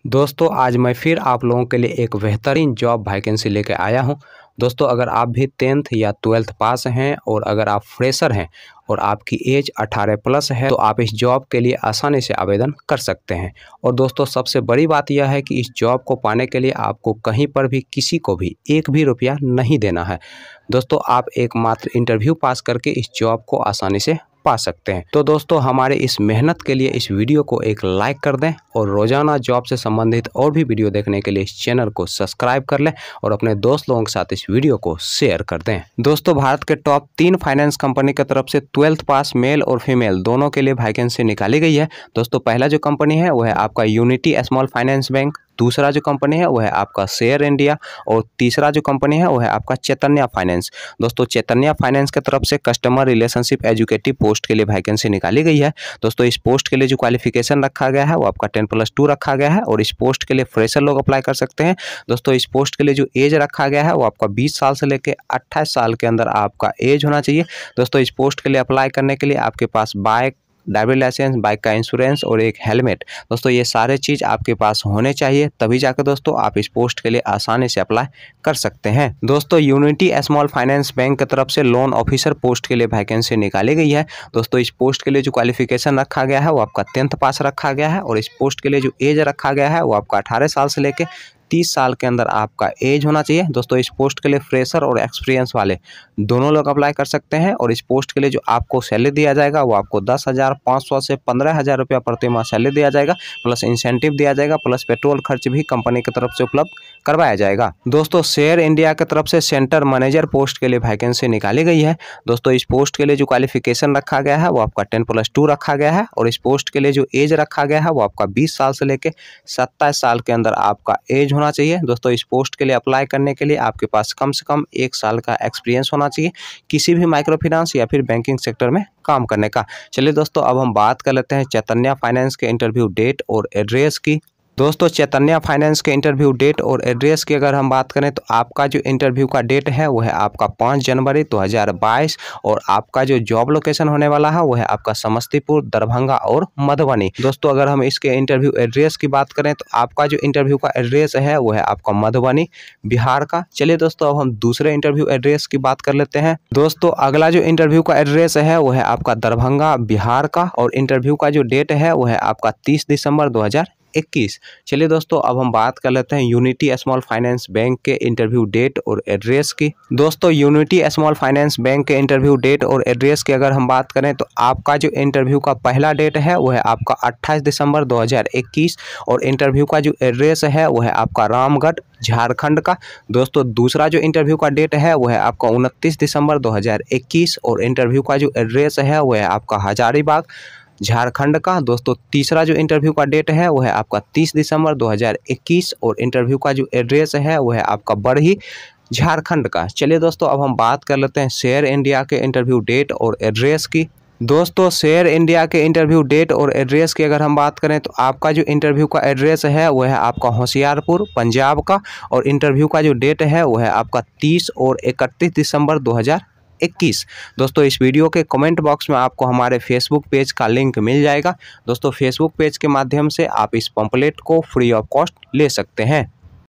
दोस्तों आज मैं फिर आप लोगों के लिए एक बेहतरीन जॉब वैकेंसी लेकर आया हूं। दोस्तों अगर आप भी 10th या 12th पास हैं और अगर आप फ्रेशर हैं और आपकी एज 18 प्लस है तो आप इस जॉब के लिए आसानी से आवेदन कर सकते हैं। और दोस्तों सबसे बड़ी बात यह है कि इस जॉब को पाने के लिए आपको कहीं पर भी किसी को भी एक भी रुपया नहीं देना है। दोस्तों आप एकमात्र इंटरव्यू पास करके इस जॉब को आसानी से पा सकते हैं। तो दोस्तों हमारे इस मेहनत के लिए इस वीडियो को एक लाइक कर दें और रोजाना जॉब से संबंधित और भी वीडियो देखने के लिए इस चैनल को सब्सक्राइब कर लें और अपने दोस्त लोगों के साथ इस वीडियो को शेयर कर दें। दोस्तों भारत के टॉप 3 फाइनेंस कंपनी की तरफ से 12th पास मेल और फीमेल दोनों के लिए वैकेंसी निकाली गई है। दोस्तों पहला जो कंपनी है वो है आपका यूनिटी स्मॉल फाइनेंस बैंक, दूसरा जो कंपनी है वो है आपका शेयर इंडिया और तीसरा जो कंपनी है वो है आपका चैतन्य फाइनेंस। दोस्तों चैतन्य फाइनेंस की तरफ से कस्टमर रिलेशनशिप एजुकेटिव पोस्ट के लिए वैकेंसी निकाली गई है। दोस्तों इस पोस्ट के लिए जो क्वालिफिकेशन रखा गया है वो आपका 10+2 रखा गया है और इस पोस्ट के लिए फ्रेशर लोग अप्लाई कर सकते हैं। दोस्तों इस पोस्ट के लिए जो एज रखा गया है वो आपका 20 साल से लेकर 28 साल के अंदर आपका एज होना चाहिए। दोस्तों इस पोस्ट के लिए अप्लाई करने के लिए आपके पास बाइक, ड्राइविंग लाइसेंस, बाइक का इंश्योरेंस और एक हेलमेट, दोस्तों ये सारे चीज़ आपके पास होने चाहिए, तभी जाकर दोस्तों आप इस पोस्ट के लिए आसानी से अप्लाई कर सकते हैं। दोस्तों यूनिटी स्मॉल फाइनेंस बैंक की तरफ से लोन ऑफिसर पोस्ट के लिए वैकेंसी निकाली गई है। दोस्तों इस पोस्ट के लिए जो क्वालिफिकेशन रखा गया है वो आपका 10th पास रखा गया है और इस पोस्ट के लिए जो एज रखा गया है वो आपका 18 साल से लेकर 30 साल के अंदर आपका एज होना चाहिए। दोस्तों इस पोस्ट के लिए फ्रेशर और एक्सपीरियंस वाले दोनों लोग अप्लाई कर सकते हैं और इस पोस्ट के लिए जो आपको सैलरी दिया जाएगा वो आपको 10,500 से 15,000 रुपया प्रति माह सैलरी दिया जाएगा, प्लस इंसेंटिव दिया जाएगा, प्लस पेट्रोल खर्च भी कंपनी की तरफ से उपलब्ध करवाया जाएगा। दोस्तों शेयर इंडिया की तरफ से सेंटर मैनेजर पोस्ट के लिए वैकेंसी निकाली गई है। दोस्तों इस पोस्ट के लिए जो क्वालिफिकेशन रखा गया है वो आपका 10+2 रखा गया है और इस पोस्ट के लिए जो एज रखा गया है वो आपका 20 साल से लेकर 27 साल के अंदर आपका एज होना चाहिए। दोस्तों इस पोस्ट के लिए अप्लाई करने के लिए आपके पास कम से कम 1 साल का एक्सपीरियंस होना चाहिए किसी भी माइक्रो फाइनेंस या फिर बैंकिंग सेक्टर में काम करने का। चलिए दोस्तों अब हम बात कर लेते हैं चैतन्य फाइनेंस के इंटरव्यू डेट और एड्रेस की। दोस्तों चैतन्य फाइनेंस के इंटरव्यू डेट और एड्रेस की अगर हम बात करें तो आपका जो इंटरव्यू का डेट है वो है आपका 5 जनवरी 2022 और आपका जो जॉब लोकेशन होने वाला है वो है आपका समस्तीपुर, दरभंगा और मधुबनी। दोस्तों अगर हम इसके इंटरव्यू एड्रेस की बात करें तो आपका जो इंटरव्यू का एड्रेस है वो है आपका मधुबनी, बिहार का। चलिए दोस्तों अब हम दूसरे इंटरव्यू एड्रेस की बात कर लेते हैं। दोस्तों अगला जो इंटरव्यू का एड्रेस है वो है आपका दरभंगा, बिहार का और इंटरव्यू का जो डेट है वो है आपका 30 दिसंबर 2021। चलिए दोस्तों अब हम बात कर लेते हैं यूनिटी स्मॉल फाइनेंस बैंक के इंटरव्यू डेट और एड्रेस की। दोस्तों यूनिटी स्मॉल फाइनेंस बैंक के इंटरव्यू डेट और एड्रेस की अगर हम बात करें तो आपका जो इंटरव्यू का पहला डेट है वो है आपका 28 दिसंबर 2021 और इंटरव्यू का जो एड्रेस है वो है आपका रामगढ़, झारखंड का। दोस्तों दूसरा जो इंटरव्यू का डेट है वो है आपका 29 दिसंबर 2021 और इंटरव्यू का जो एड्रेस है वो है आपका हजारीबाग, झारखंड का। दोस्तों तीसरा जो इंटरव्यू का डेट है वो है आपका 30 दिसंबर 2021 और इंटरव्यू का जो एड्रेस है वो है आपका बरही, झारखंड का। चलिए दोस्तों अब हम बात कर लेते हैं शेयर इंडिया के इंटरव्यू डेट और एड्रेस की। दोस्तों शेयर इंडिया के इंटरव्यू डेट और एड्रेस की अगर हम बात करें तो आपका जो इंटरव्यू का एड्रेस है वो है आपका होशियारपुर, पंजाब का और इंटरव्यू का जो डेट है वो है आपका 30 और 31 दिसंबर 2021। दोस्तों इस वीडियो के कमेंट बॉक्स में आपको हमारे फेसबुक पेज का लिंक मिल जाएगा। दोस्तों फेसबुक पेज के माध्यम से आप इस पंपलेट को फ्री ऑफ कॉस्ट ले सकते हैं।